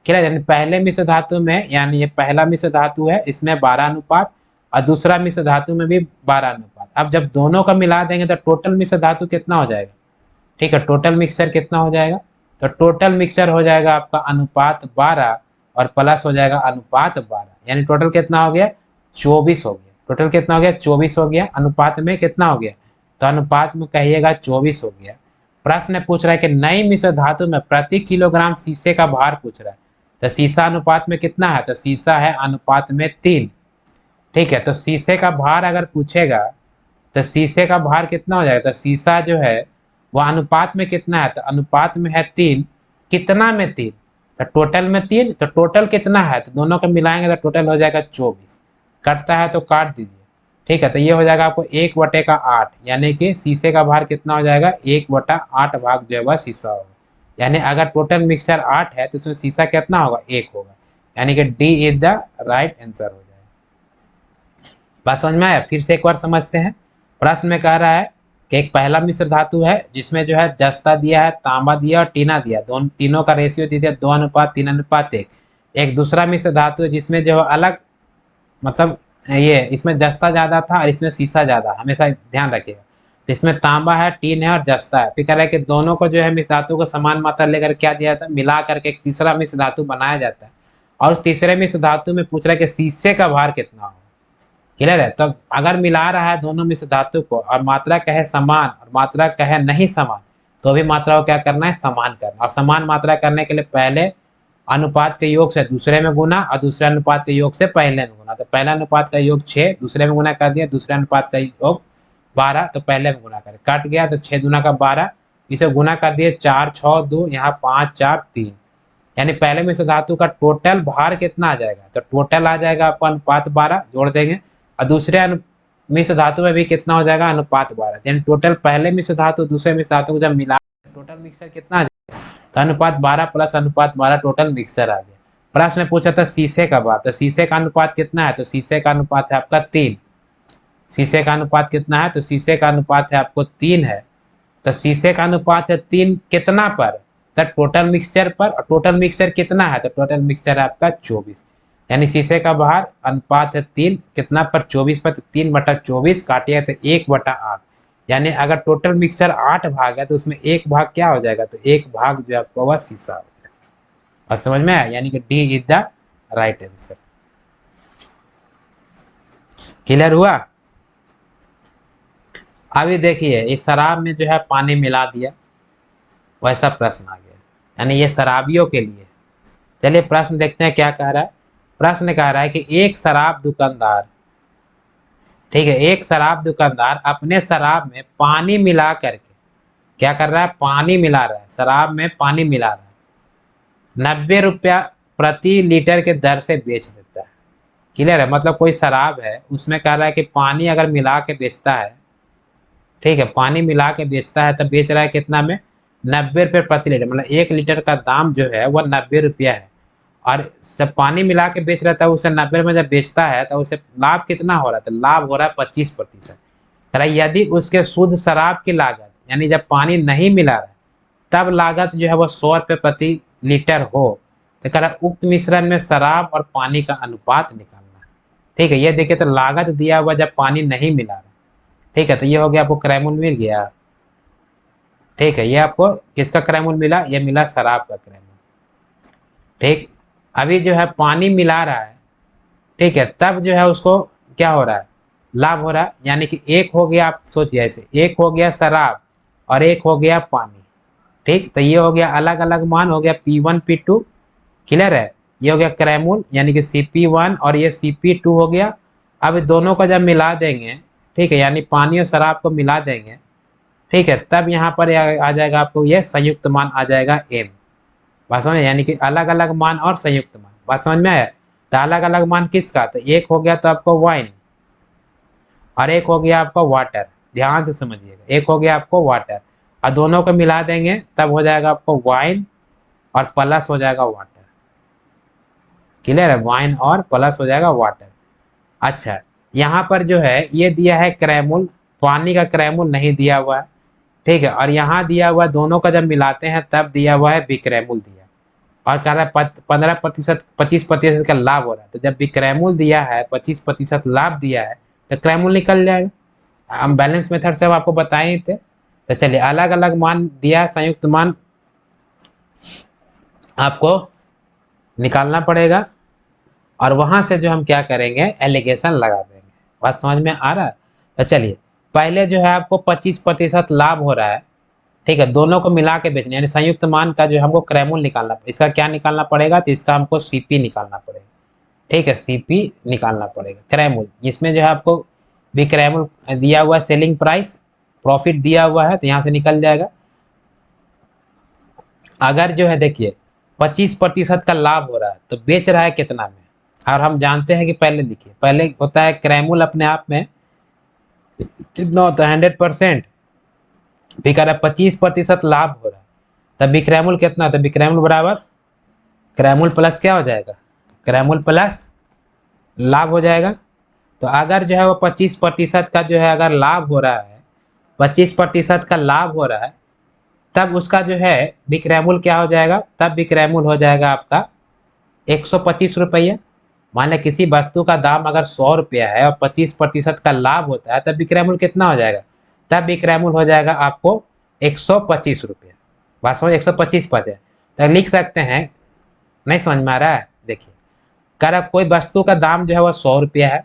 क्लियर? यानी पहले मिश्र धातु में, यानी ये पहला मिश्र धातु है, इसमें 12 अनुपात, और दूसरा मिश्र धातु में भी 12 अनुपात। अब जब दोनों का मिला देंगे तो टोटल मिश्र धातु कितना हो जाएगा, ठीक है, टोटल मिक्सचर कितना हो जाएगा, तो टोटल मिक्सचर हो जाएगा आपका अनुपात 12 और प्लस हो जाएगा अनुपात 12, यानी टोटल कितना हो गया, 24 हो गया। टोटल कितना हो गया, 24 हो गया। अनुपात में कितना हो गया, तो अनुपात में कहिएगा 24 हो गया। प्रश्न पूछ रहा है कि नई मिश्र धातु में प्रति किलोग्राम शीशे का भार पूछ रहा है। तो शीशा अनुपात में कितना है, तो शीशा है अनुपात में 3। ठीक है, तो शीशे का भार अगर पूछेगा तो शीशे का भार कितना हो जाएगा, तो शीशा जो है वह अनुपात में कितना है, तो अनुपात में है 3। कितना में 3, तो टोटल में 3, तो टोटल कितना है, तो दोनों को मिलाएंगे तो टोटल हो जाएगा 24। कटता है तो काट दीजिए। ठीक है, तो ये हो जाएगा आपको 1/8, यानी कि शीशे का भार कितना हो जाएगा, 1/8 भाग जो है वह शीशा होगा। यानी अगर टोटल मिक्सचर 8 है तो इसमें शीशा कितना होगा, 1 होगा। यानी कि D is the right answer हो जाएगा। बात समझ में आया? फिर से एक बार समझते हैं। प्रश्न में कह रहा है कि एक पहला मिश्र धातु है जिसमें जो है जस्ता दिया है, तांबा दिया और टीना दिया, दोनों तीनों का रेशियो दे दिया 2:3:1। एक दूसरा मिश्र धातु है जिसमें जो अलग, मतलब ये इसमें जस्ता ज्यादा था और इसमें शीशा ज्यादा, हमेशा ध्यान रखिएगा। तो इसमें तांबा है, टीन है और जस्ता है। फिर कह रहा है कि दोनों को जो है मिश्र धातु को समान मात्रा लेकर क्या दिया जाता है, मिला करके एक तीसरा मिश्र धातु बनाया जाता है। और उस तीसरे मिश्र धातु में पूछ रहा है कि शीशे का भार कितना हो। क्लियर है? तो अगर मिला रहा है दोनों मिश्र धातु को और मात्रा कहे समान और मात्रा कहे नहीं समान, तो भी मात्रा को क्या करना है, समान करना। और समान मात्रा करने के लिए पहले अनुपात के योग से दूसरे में गुना और दूसरे अनुपात के योग से पहले में गुना। तो पहला अनुपात का योग 6, दूसरे में गुना कर दिया, दूसरे अनुपात का योग 12, तो पहले में गुना कर कट गया, तो 6 दूना का 12, इसे गुना कर दिए 4 6 2, यहाँ 5 4 3। यानी पहले में से धातु का टोटल भार कितना आ जाएगा, तो टोटल आ जाएगा आपका अनुपात 12 जोड़ देंगे, और दूसरे मिश्र धातु में भी कितना हो जाएगा, अनुपात 12। यानी टोटल पहले मिश्र धातु दूसरे मिश्र धातु को जब मिला टोटल मिक्सचर कितना आ जाएगा, तो अनुपात 12 प्लस अनुपात 12 टोटल मिक्सचर आ गया। प्रश्न में पूछा था शीशे का बात, तो शीशे का अनुपात कितना है, तो शीशे का अनुपात है आपका 3। शीशे का अनुपात कितना है, तो शीशे का अनुपात है आपको 3 है। तो शीशे का अनुपात है 3 कितना पर, तो टोटल मिक्सचर पर। और टोटल मिक्सचर कितना है, तो टोटल मिक्सचर है आपका 24। यानी शीशे का बाहर अनुपात है 3 कितना पर, 24 पर। तो 3/24 काटिए तो 1/8। यानी अगर टोटल मिक्सचर 8 भाग है तो उसमें एक भाग क्या हो जाएगा, तो एक भाग जो आपका वह शीशा हो जाएगा। और समझ में आया, यानी कि D is the right answer. Clear हुआ। अभी देखिए इस शराब में जो है पानी मिला दिया, वैसा प्रश्न आ गया, यानी ये शराबियों के लिए। चलिए प्रश्न देखते हैं क्या कह रहा है। प्रश्न कह रहा है कि एक शराब दुकानदार, ठीक है, एक शराब दुकानदार अपने शराब में पानी मिला करके क्या कर रहा है, पानी मिला रहा है, शराब में पानी मिला रहा है, 90 रुपया प्रति लीटर के दर से बेच देता है। क्लियर है, मतलब कोई शराब है उसमें कह रहा है कि पानी अगर मिला के बेचता है, ठीक है, पानी मिला के बेचता है तो बेच रहा है कितना में, 90 रुपये प्रति लीटर। मतलब 1 लीटर का दाम जो है वह 90 रुपया है। और जब पानी मिला के बेच रहा था उसे 90 में जब बेचता है तो उसे लाभ कितना हो रहा था, लाभ हो रहा है 25%। यदि उसके शुद्ध शराब की लागत, यानी जब पानी नहीं मिला रहा है तब लागत जो है वो 100 रुपये प्रति लीटर हो, तो कह रहा उक्त मिश्रण में शराब और पानी का अनुपात निकालना है। ठीक है, ये देखिए तो लागत दिया हुआ जब पानी नहीं मिला रहा, ठीक है, तो ये हो गया आपको क्रैमूल मिल गया। ठीक है, ये आपको किसका क्रैमूल मिला, ये मिला शराब का क्रैमूल। ठीक, अभी जो है पानी मिला रहा है, ठीक है, तब जो है उसको क्या हो रहा है, लाभ हो रहा है। यानी कि एक हो गया, आप सोचिए ऐसे, एक हो गया शराब और एक हो गया पानी। ठीक, तो ये हो गया अलग अलग मान, हो गया P1 P2। क्लियर है, ये हो गया क्रैमूल यानी कि Cp1 और ये Cp2 हो गया। अब दोनों को जब मिला देंगे, ठीक है, यानी पानी और शराब को मिला देंगे, ठीक है, तब यहाँ पर आ जाएगा आपको ये संयुक्त मान आ जाएगा M। बात समझ, यानी कि अलग अलग मान और संयुक्त मान। बात समझ में आया। तो अलग अलग मान किसका, तो एक हो गया तो आपको वाइन और एक हो गया आपका वाटर। ध्यान से समझिएगा, एक हो गया आपको वाटर और दोनों को मिला देंगे तब हो जाएगा आपको वाइन और प्लस हो जाएगा वाटर। क्लियर है, वाइन और प्लस हो जाएगा वाटर। अच्छा, यहाँ पर जो है ये दिया है क्रैमूल, पानी का क्रैमूल नहीं दिया हुआ है। ठीक है, और यहाँ दिया हुआ दोनों का जब मिलाते हैं तब दिया हुआ है विक्रैमूल दिया, और कह रहा है 15%, 25% का लाभ हो रहा है। तो जब विक्रैमूल दिया है, 25% लाभ दिया है, तो क्रैमूल निकल जाएगा। हम बैलेंस मेथड से आपको बताए ही थे। तो चलिए अलग अलग मान दिया, संयुक्त मान आपको निकालना पड़ेगा और वहां से जो हम क्या करेंगे, एलिगेशन लगा देंगे। बात समझ में आ रहा है। तो चलिए पहले जो है आपको 25% लाभ हो रहा है, ठीक है, दोनों को मिला के बेचना, यानी संयुक्त मान का जो हमको क्रैमूल निकालना, इसका क्या निकालना पड़ेगा, तो इसका हमको Cp निकालना पड़ेगा। ठीक है, Cp निकालना पड़ेगा क्रैमूल, जिसमें जो है आपको भी क्रैमूल दिया हुआ है, सेलिंग प्राइस प्रॉफिट दिया हुआ है, तो यहाँ से निकल जाएगा। अगर जो है देखिए 25% का लाभ हो रहा है तो बेच रहा है कितना में, और हम जानते हैं कि पहले देखिए, पहले होता है क्रैमूल अपने आप में कितना होता है 100%, भी कह रहा है 25% लाभ हो रहा है, तब विक्रैमूल कितना होता है, विक्रैमूल बराबर क्रैमूल प्लस क्या हो जाएगा, क्रैमूल प्लस लाभ हो जाएगा। तो अगर जो है वो 25% का जो है अगर लाभ हो रहा है, 25% का लाभ हो रहा है, तब उसका जो है विक्रैमूल क्या हो जाएगा, तब विक्रैमूल हो जाएगा आपका 125 रुपया। मान लें किसी वस्तु का दाम अगर 100 रुपया है और 25% का लाभ होता है, तब विक्रैमूल कितना हो जाएगा, तब विक्रैमूल हो जाएगा आपको 125 रुपया। बात समझ, 125 पद है, तो लिख सकते हैं। नहीं समझ में आ रहा है, देखिए कह रहा कोई वस्तु का दाम जो है वह 100 रुपया है,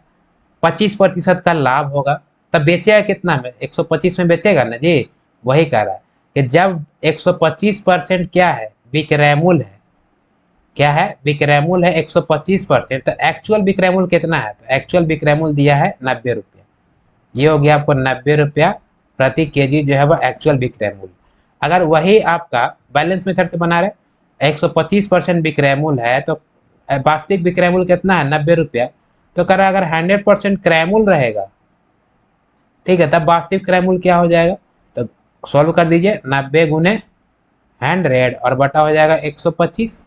25% का लाभ होगा, तब बेचेगा कितना में, 125 में बेचेगा ना जी। वही कह रहा है कि जब 125% क्या है, विक्रैमूल है, क्या है, विक्रैमूल है 125%, तो एक्चुअल विक्रैमूल कितना है, तो एक्चुअल विक्रैमूल दिया है 90 रुपया। ये हो गया आपको 90 रुपया प्रति केजी जो है वह एक्चुअल विक्रैमूल। अगर वही आपका बैलेंस मेथड से बना रहे 125% विक्रैमूल है, तो वास्तविक विक्रैमूल कितना है 90 रुपया, तो कह रहा अगर 100% क्रैमूल रहेगा, ठीक है, तब वास्तविक क्रय मूल्य क्या हो जाएगा, तो सॉल्व कर दीजिए, 90 गुने 100 और बटा हो जाएगा 125।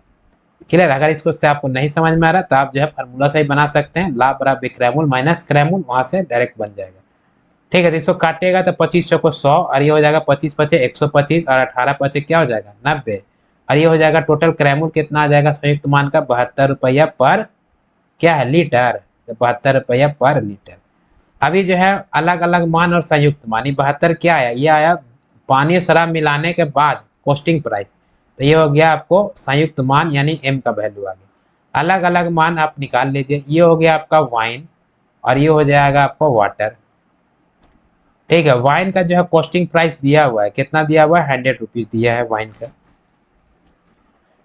क्लियर। अगर इसको से आपको नहीं समझ में आ रहा तो आप जो है फार्मूला से ही बना सकते हैं, लाभ बराबर विक्रय मूल्य माइनस क्रय मूल्य, वहां से डायरेक्ट बन जाएगा। ठीक है, तो इसको काटेगा तो 25 चौको 100 और ये हो जाएगा 25 पचे 125 और 18 पचे क्या हो जाएगा 90 और ये हो जाएगा टोटल क्रय मूल्य कितना आ जाएगा संयुक्त मान का 72 रुपया पर क्या है लीटर, तो 72 रुपया पर लीटर। अभी जो है अलग अलग मान और संयुक्त मान, ये 72 क्या आया, ये आया पानी और शराब मिलाने के बाद कॉस्टिंग प्राइस, तो ये हो गया आपको संयुक्त मान यानी एम का वैल्यू आ गया। अलग अलग मान आप निकाल लीजिए, ये हो गया आपका वाइन और ये हो जाएगा आपका वाटर। ठीक है, वाइन का जो है कॉस्टिंग प्राइस दिया हुआ है, कितना दिया हुआ है 100 रुपीज दिया है वाइन का।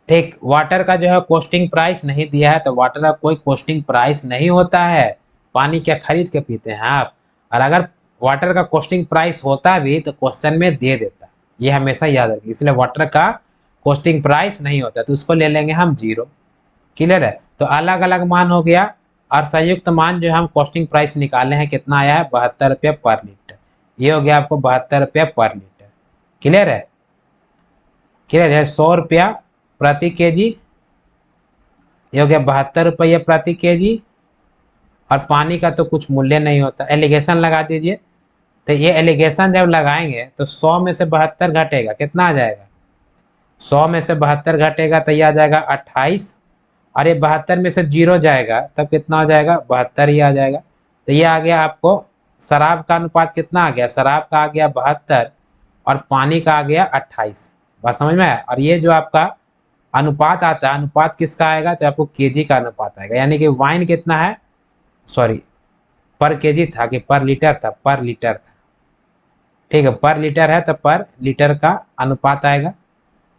ठीक, वाटर का जो है कॉस्टिंग प्राइस नहीं दिया है, तो वाटर का कोई कॉस्टिंग प्राइस नहीं होता है, पानी क्या खरीद के पीते हैं आप। और अगर वाटर का कॉस्टिंग प्राइस होता भी तो क्वेश्चन में दे देता, ये हमेशा याद रखिए, इसलिए वाटर का कॉस्टिंग प्राइस नहीं होता, तो उसको ले लेंगे हम 0। क्लियर है, तो अलग अलग मान हो गया और संयुक्त मान जो हम कॉस्टिंग प्राइस निकाले हैं कितना आया है 72 रुपया पर लीटर, ये हो गया आपको 72 रुपया पर लीटर। क्लियर है, क्लियर है, 100 रुपया प्रति केजी, ये हो गया 72 रुपये प्रति केजी। और पानी का तो कुछ मूल्य नहीं होता, एलिगेशन लगा दीजिए, तो ये एलिगेशन जब लगाएंगे तो 100 में से 72 घटेगा, कितना आ जाएगा 100 में से 72 घटेगा तो ये आ जाएगा 28 और ये 72 में से 0 जाएगा तब कितना हो जाएगा 72 ही आ जाएगा। तो ये आ गया आपको शराब का अनुपात कितना आ गया, शराब का आ गया 72 और पानी का आ गया 28। बात समझ में आया। और ये जो आपका अनुपात आता है, अनुपात किसका आएगा, तो आपको केजी का अनुपात आएगा, यानी कि वाइन कितना है, सॉरी पर केजी था कि पर लीटर था, पर लीटर था। ठीक है, पर लीटर है तो पर लीटर का अनुपात आएगा,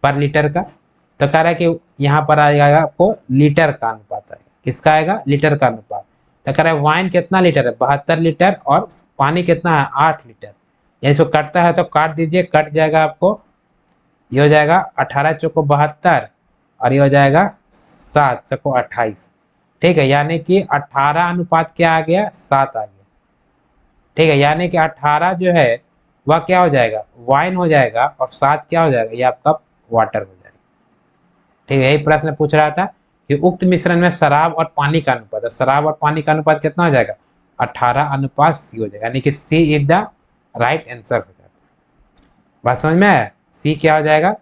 पर लीटर का। तो कह रहा है कि यहाँ पर आ जाएगा आपको लीटर का अनुपात आएगा, किसका आएगा लीटर का अनुपात। तो कह रहा है वाइन कितना लीटर है 72 लीटर और पानी कितना है 8 लीटर, यानी इसको कटता है तो काट दीजिए, कट जाएगा आपको, ये हो जाएगा 18 चौको 72 और ये हो जाएगा 7 चौको 28। ठीक है, यानी कि 18 अनुपात क्या आ गया 7 आ गया। ठीक है, यानी कि 18 जो है वह क्या हो जाएगा वाइन हो जाएगा और 7 क्या हो जाएगा ये आपका वाटर हो जाएगा। ठीक है, यही प्रश्न पूछ रहा था कि उक्त मिश्रण में शराब और पानी का अनुपात, तो शराब और पानी का अनुपात कितना हो जाएगा 18 अनुपात सी हो जाएगा, यानी कि सी इज द राइट आंसर हो जाता है। बात समझ में आया, सी क्या हो जाएगा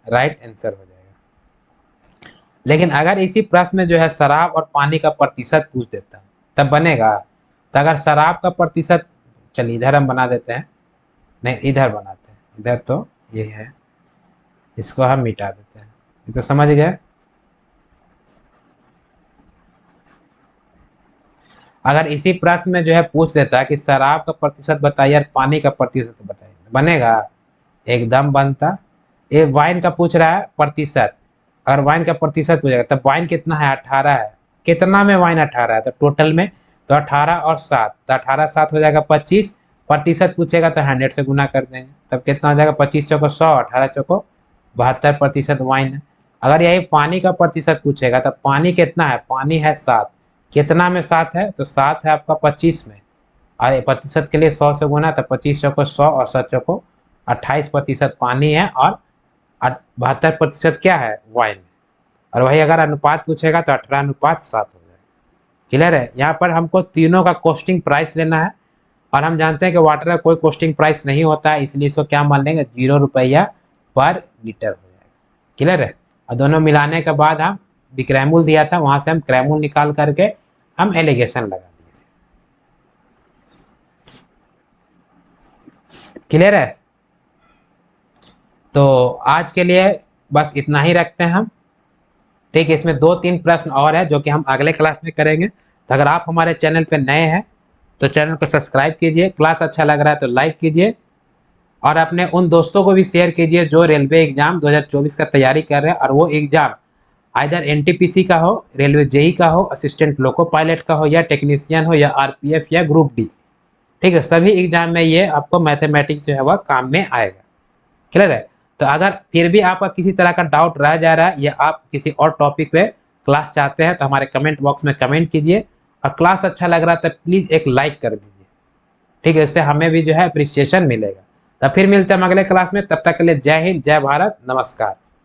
राइट आंसर हो जाएगा। लेकिन अगर इसी प्रश्न में जो है शराब और पानी का प्रतिशत पूछ देता तब बनेगा, तो अगर शराब का प्रतिशत, चलिए इधर हम बना देते हैं, नहीं इधर बनाते हैं, इधर तो ये है, इसको हम मिटा देते हैं, ये तो समझ गए। अगर इसी प्रश्न में जो है पूछ देता है कि शराब का प्रतिशत बताइए और पानी का प्रतिशत बताइए, बनेगा एकदम बनता। ये वाइन का पूछ रहा है प्रतिशत, अगर वाइन का प्रतिशत पूछेगा तब वाइन कितना है 18 है, कितना में वाइन 18 है तो टोटल में, तो 18 और 7, तो 18 7 हो जाएगा 25, प्रतिशत पूछेगा तो 100 से गुना कर देंगे, तब कितना हो जाएगा 25 चौको 100, 18 चौको 72% वाइन है। अगर यही पानी का प्रतिशत पूछेगा तब पानी कितना है, पानी है 7, कितना में 7 है, तो 7 है आपका 25 में, और प्रतिशत के लिए 100 से गुना, तो 25 चौको 100 और 7 चौको 28% पानी है और 72% क्या है वाइन है। और वही अगर अनुपात पूछेगा तो 18 अनुपात 7 हो जाएगा। क्लियर है, यहाँ पर हमको तीनों का कॉस्टिंग प्राइस लेना है और हम जानते हैं कि वाटर का कोई कॉस्टिंग प्राइस नहीं होता है, इसलिए इसको क्या मान लेंगे 0 रुपया पर लीटर हो जाएगा। क्लियर है, और दोनों मिलाने के बाद हम विक्रय मूल्य दिया था वहां से हम क्रय मूल्य निकाल करके हम एलिगेशन लगा दिए। क्लियर है, तो आज के लिए बस इतना ही रखते हैं हम। ठीक है, इसमें 2-3 प्रश्न और है जो कि हम अगले क्लास में करेंगे। तो अगर आप हमारे चैनल पे नए हैं तो चैनल को सब्सक्राइब कीजिए, क्लास अच्छा लग रहा है तो लाइक कीजिए और अपने उन दोस्तों को भी शेयर कीजिए जो रेलवे एग्जाम 2024 का तैयारी कर रहे हैं और वो एग्जाम आइदर एनटीपीसी का हो, रेलवे जेई का हो, असिस्टेंट लोको पायलट का हो या टेक्नीशियन हो या आरपीएफ या ग्रुप डी। ठीक है, सभी एग्जाम में ये आपको मैथमेटिक्स जो है वह काम में आएगा। क्लियर है, तो अगर फिर भी आपका किसी तरह का डाउट रह जा रहा है या आप किसी और टॉपिक पे क्लास चाहते हैं तो हमारे कमेंट बॉक्स में कमेंट कीजिए और क्लास अच्छा लग रहा है तो प्लीज़ एक लाइक कर दीजिए। ठीक है, इससे हमें भी जो है अप्रिसिएशन मिलेगा। तो फिर मिलते हैं हम अगले क्लास में, तब तक के लिए जय हिंद, जय भारत, नमस्कार।